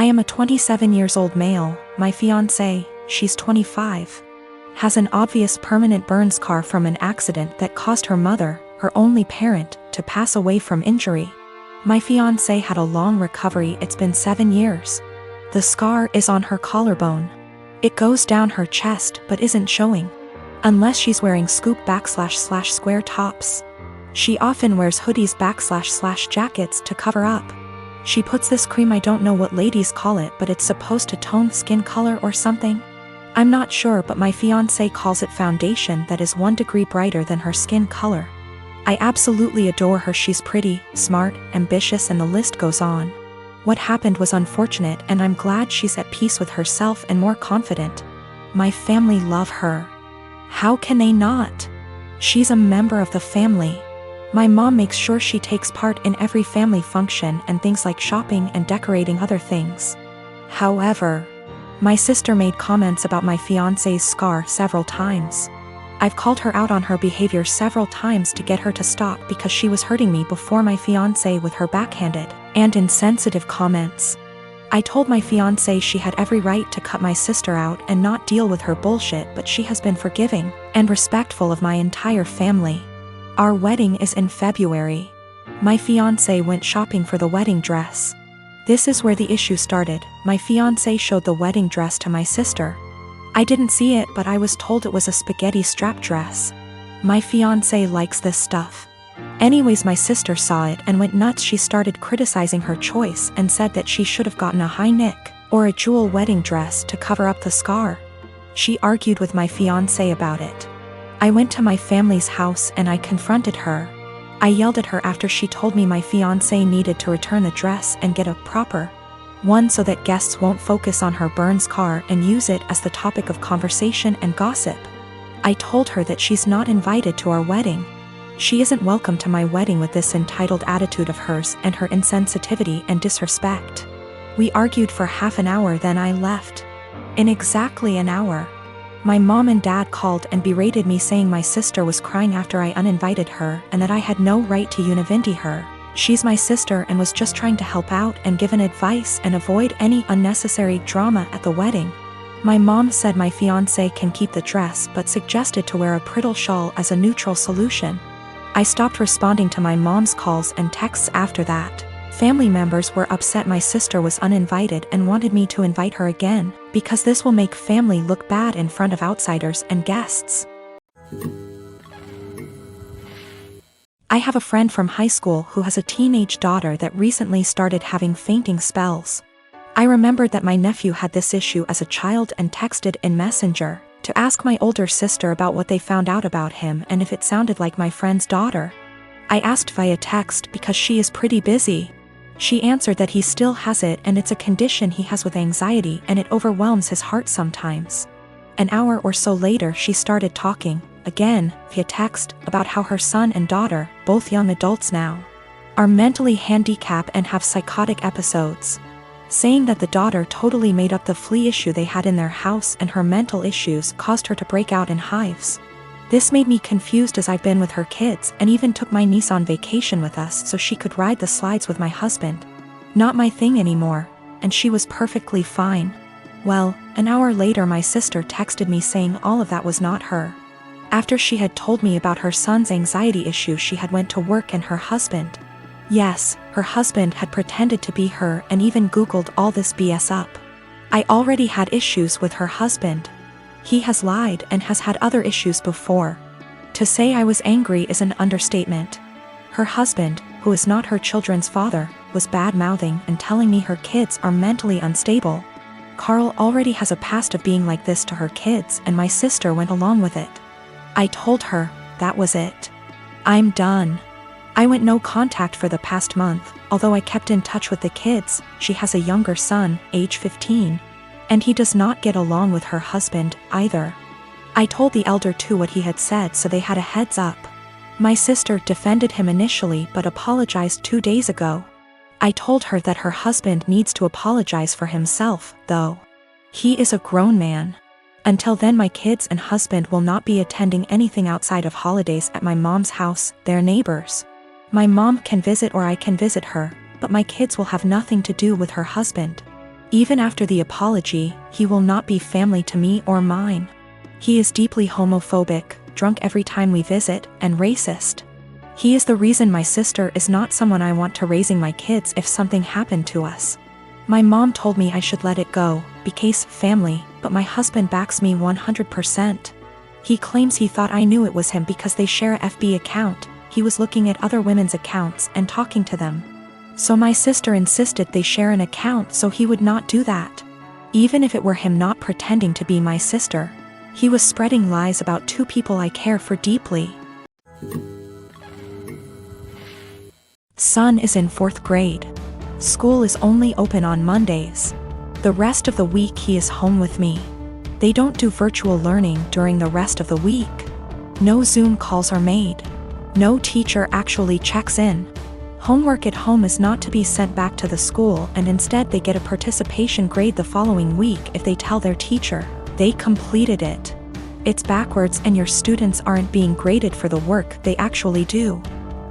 I am a 27 years old male. My fiancé, she's 25, has an obvious permanent burn scar from an accident that caused her mother, her only parent, to pass away from injury. My fiancé had a long recovery. It's been 7 years. The scar is on her collarbone. It goes down her chest but isn't showing. Unless she's wearing scoop / square tops. She often wears hoodies / jackets to cover up. She puts this cream, I don't know what ladies call it, but it's supposed to tone skin color or something. I'm not sure, but my fiancé calls it foundation that is 1 degree brighter than her skin color. I absolutely adore her. She's pretty, smart, ambitious, and the list goes on. What happened was unfortunate, and I'm glad she's at peace with herself and more confident. My family love her. How can they not? She's a member of the family. My mom makes sure she takes part in every family function and things like shopping and decorating other things. However, my sister made comments about my fiancé's scar several times. I've called her out on her behavior several times to get her to stop because she was hurting me before my fiancé with her backhanded and insensitive comments. I told my fiancé she had every right to cut my sister out and not deal with her bullshit, but she has been forgiving and respectful of my entire family. Our wedding is in February. My fiancé went shopping for the wedding dress. This is where the issue started. My fiancé showed the wedding dress to my sister. I didn't see it, but I was told it was a spaghetti strap dress. My fiancé likes this stuff. Anyways, my sister saw it and went nuts. She started criticizing her choice and said that she should have gotten a high neck or a jewel wedding dress to cover up the scar. She argued with my fiancé about it. I went to my family's house and I confronted her. I yelled at her after she told me my fiancé needed to return the dress and get a proper one so that guests won't focus on her burn scar and use it as the topic of conversation and gossip. I told her that she's not invited to our wedding. She isn't welcome to my wedding with this entitled attitude of hers and her insensitivity and disrespect. We argued for half an hour, then I left. In exactly an hour, my mom and dad called and berated me, saying my sister was crying after I uninvited her and that I had no right to univindi her. She's my sister and was just trying to help out and give an advice and avoid any unnecessary drama at the wedding. My mom said my fiancé can keep the dress but suggested to wear a bridal shawl as a neutral solution. I stopped responding to my mom's calls and texts after that. Family members were upset my sister was uninvited and wanted me to invite her again, because this will make family look bad in front of outsiders and guests. I have a friend from high school who has a teenage daughter that recently started having fainting spells. I remembered that my nephew had this issue as a child and texted in Messenger to ask my older sister about what they found out about him and if it sounded like my friend's daughter. I asked via text because she is pretty busy. She answered that he still has it and it's a condition he has with anxiety and it overwhelms his heart sometimes. An hour or so later she started talking, again, via text, about how her son and daughter, both young adults now, are mentally handicapped and have psychotic episodes. Saying that the daughter totally made up the flea issue they had in their house and her mental issues caused her to break out in hives. This made me confused as I've been with her kids and even took my niece on vacation with us so she could ride the slides with my husband. Not my thing anymore, and she was perfectly fine. Well, an hour later my sister texted me saying all of that was not her. After she had told me about her son's anxiety issue, she had went to work and her husband. Yes, her husband had pretended to be her and even Googled all this BS up. I already had issues with her husband. He has lied and has had other issues before. To say I was angry is an understatement. Her husband, who is not her children's father, was bad-mouthing and telling me her kids are mentally unstable. Carl already has a past of being like this to her kids and my sister went along with it. I told her, that was it. I'm done. I went no contact for the past month, although I kept in touch with the kids. She has a younger son, age 15. And he does not get along with her husband, either. I told the elder too what he had said so they had a heads up. My sister defended him initially but apologized 2 days ago. I told her that her husband needs to apologize for himself, though. He is a grown man. Until then my kids and husband will not be attending anything outside of holidays at my mom's house, their neighbors. My mom can visit or I can visit her, but my kids will have nothing to do with her husband. Even after the apology, he will not be family to me or mine. He is deeply homophobic, drunk every time we visit, and racist. He is the reason my sister is not someone I want to raising my kids if something happened to us. My mom told me I should let it go, because family, but my husband backs me 100%. He claims he thought I knew it was him because they share a FB account. He was looking at other women's accounts and talking to them. So my sister insisted they share an account so he would not do that. Even if it were him not pretending to be my sister, he was spreading lies about two people I care for deeply. Son is in 4th grade. School is only open on Mondays. The rest of the week he is home with me. They don't do virtual learning during the rest of the week. No Zoom calls are made. No teacher actually checks in. Homework at home is not to be sent back to the school, and instead they get a participation grade the following week if they tell their teacher they completed it. It's backwards, and your students aren't being graded for the work they actually do.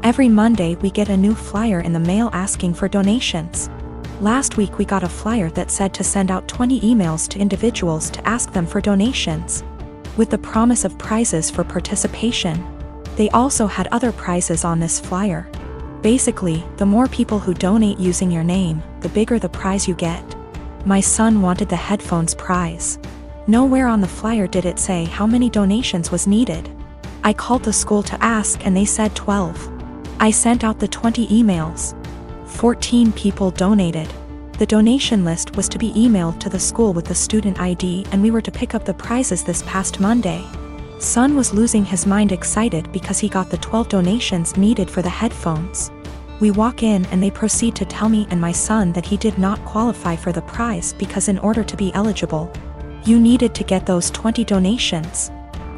Every Monday we get a new flyer in the mail asking for donations. Last week we got a flyer that said to send out 20 emails to individuals to ask them for donations, with the promise of prizes for participation. They also had other prizes on this flyer. Basically, the more people who donate using your name, the bigger the prize you get. My son wanted the headphones prize. Nowhere on the flyer did it say how many donations was needed. I called the school to ask and they said 12. I sent out the 20 emails. 14 people donated. The donation list was to be emailed to the school with the student ID, and we were to pick up the prizes this past Monday. Son was losing his mind excited because he got the 12 donations needed for the headphones. We walk in and they proceed to tell me and my son that he did not qualify for the prize because in order to be eligible, you needed to get those 20 donations.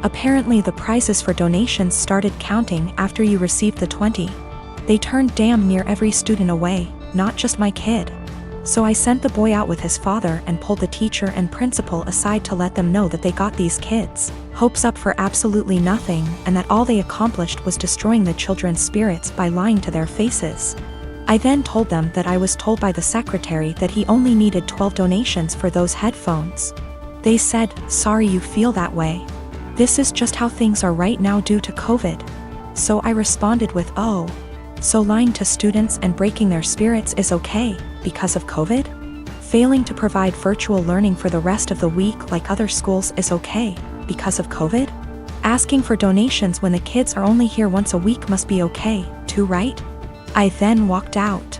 Apparently the prizes for donations started counting after you received the 20. They turned damn near every student away, not just my kid. So I sent the boy out with his father and pulled the teacher and principal aside to let them know that they got these kids' hopes up for absolutely nothing, and that all they accomplished was destroying the children's spirits by lying to their faces. I then told them that I was told by the secretary that he only needed 12 donations for those headphones. They said, "Sorry you feel that way. This is just how things are right now due to COVID." So I responded with, "Oh, so lying to students and breaking their spirits is okay because of COVID? Failing to provide virtual learning for the rest of the week like other schools is okay because of COVID? Asking for donations when the kids are only here once a week must be okay, too, right?" I then walked out.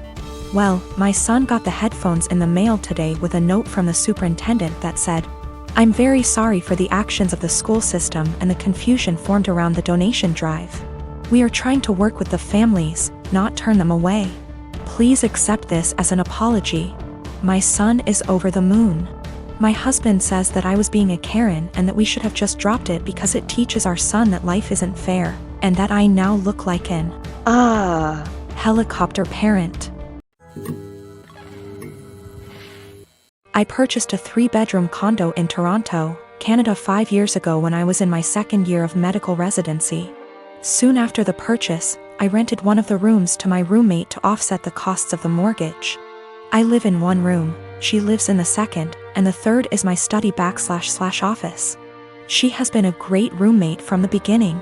Well, my son got the headphones in the mail today with a note from the superintendent that said, "I'm very sorry for the actions of the school system and the confusion formed around the donation drive. We are trying to work with the families, not turn them away. Please accept this as an apology." My son is over the moon. My husband says that I was being a Karen and that we should have just dropped it because it teaches our son that life isn't fair, and that I now look like an helicopter parent. I purchased a 3-bedroom condo in Toronto, Canada 5 years ago when I was in my 2nd year of medical residency. Soon after the purchase, I rented one of the rooms to my roommate to offset the costs of the mortgage. I live in one room, she lives in the second, and the third is my study/office. She has been a great roommate from the beginning.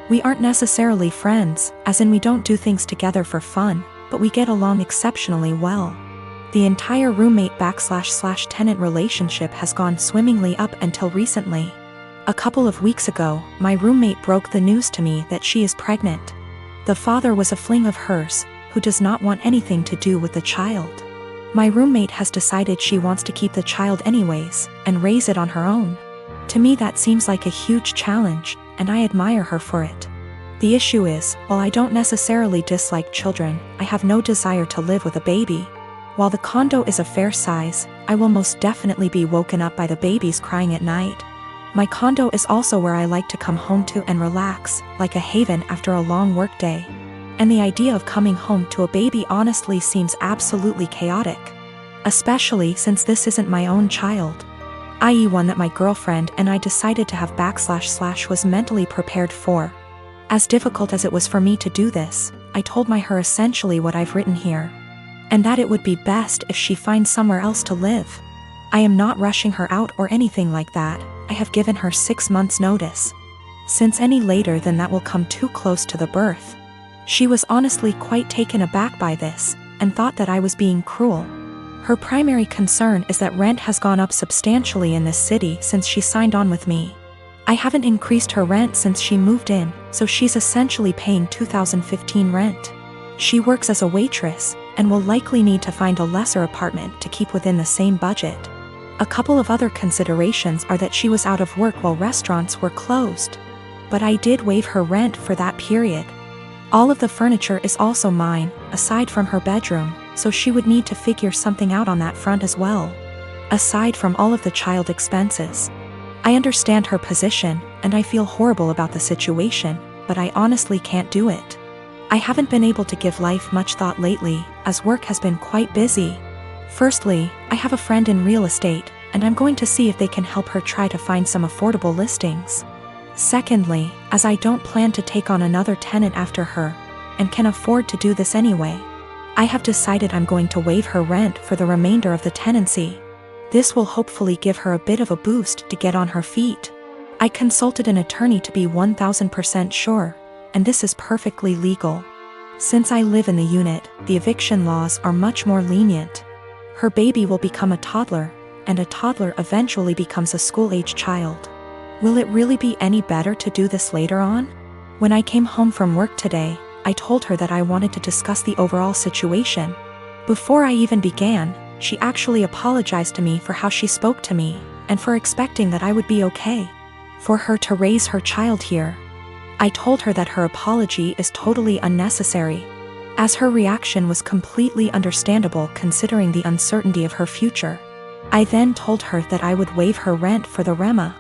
We aren't necessarily friends, as in we don't do things together for fun, but we get along exceptionally well. The entire roommate/tenant relationship has gone swimmingly up until recently. A couple of weeks ago, my roommate broke the news to me that she is pregnant. The father was a fling of hers, who does not want anything to do with the child. My roommate has decided she wants to keep the child anyways, and raise it on her own. To me that seems like a huge challenge, and I admire her for it. The issue is, while I don't necessarily dislike children, I have no desire to live with a baby. While the condo is a fair size, I will most definitely be woken up by the babies crying at night. My condo is also where I like to come home to and relax, like a haven after a long workday. And the idea of coming home to a baby honestly seems absolutely chaotic. Especially since this isn't my own child, i.e. one that my girlfriend and I decided to have / was mentally prepared for. As difficult as it was for me to do this, I told her essentially what I've written here. and that it would be best if she finds somewhere else to live. I am not rushing her out or anything like that. I have given her 6 months' notice. Since any later than that will come too close to the birth. She was honestly quite taken aback by this, and thought that I was being cruel. Her primary concern is that rent has gone up substantially in this city since she signed on with me. I haven't increased her rent since she moved in, so she's essentially paying 2015 rent. She works as a waitress, and will likely need to find a lesser apartment to keep within the same budget. A couple of other considerations are that she was out of work while restaurants were closed. But I did waive her rent for that period. All of the furniture is also mine, aside from her bedroom, so she would need to figure something out on that front as well. Aside from all of the child expenses. I understand her position, and I feel horrible about the situation, but I honestly can't do it. I haven't been able to give life much thought lately, as work has been quite busy. Firstly, I have a friend in real estate, and I'm going to see if they can help her try to find some affordable listings. Secondly, as I don't plan to take on another tenant after her, and can afford to do this anyway, I have decided I'm going to waive her rent for the remainder of the tenancy. This will hopefully give her a bit of a boost to get on her feet. I consulted an attorney to be 1000% sure, and this is perfectly legal. Since I live in the unit, the eviction laws are much more lenient. Her baby will become a toddler, and a toddler eventually becomes a school-age child. Will it really be any better to do this later on? When I came home from work today, I told her that I wanted to discuss the overall situation. Before I even began, she actually apologized to me for how she spoke to me, and for expecting that I would be okay for her to raise her child here. I told her that her apology is totally unnecessary, as her reaction was completely understandable considering the uncertainty of her future. I then told her that I would waive her rent for the REMA.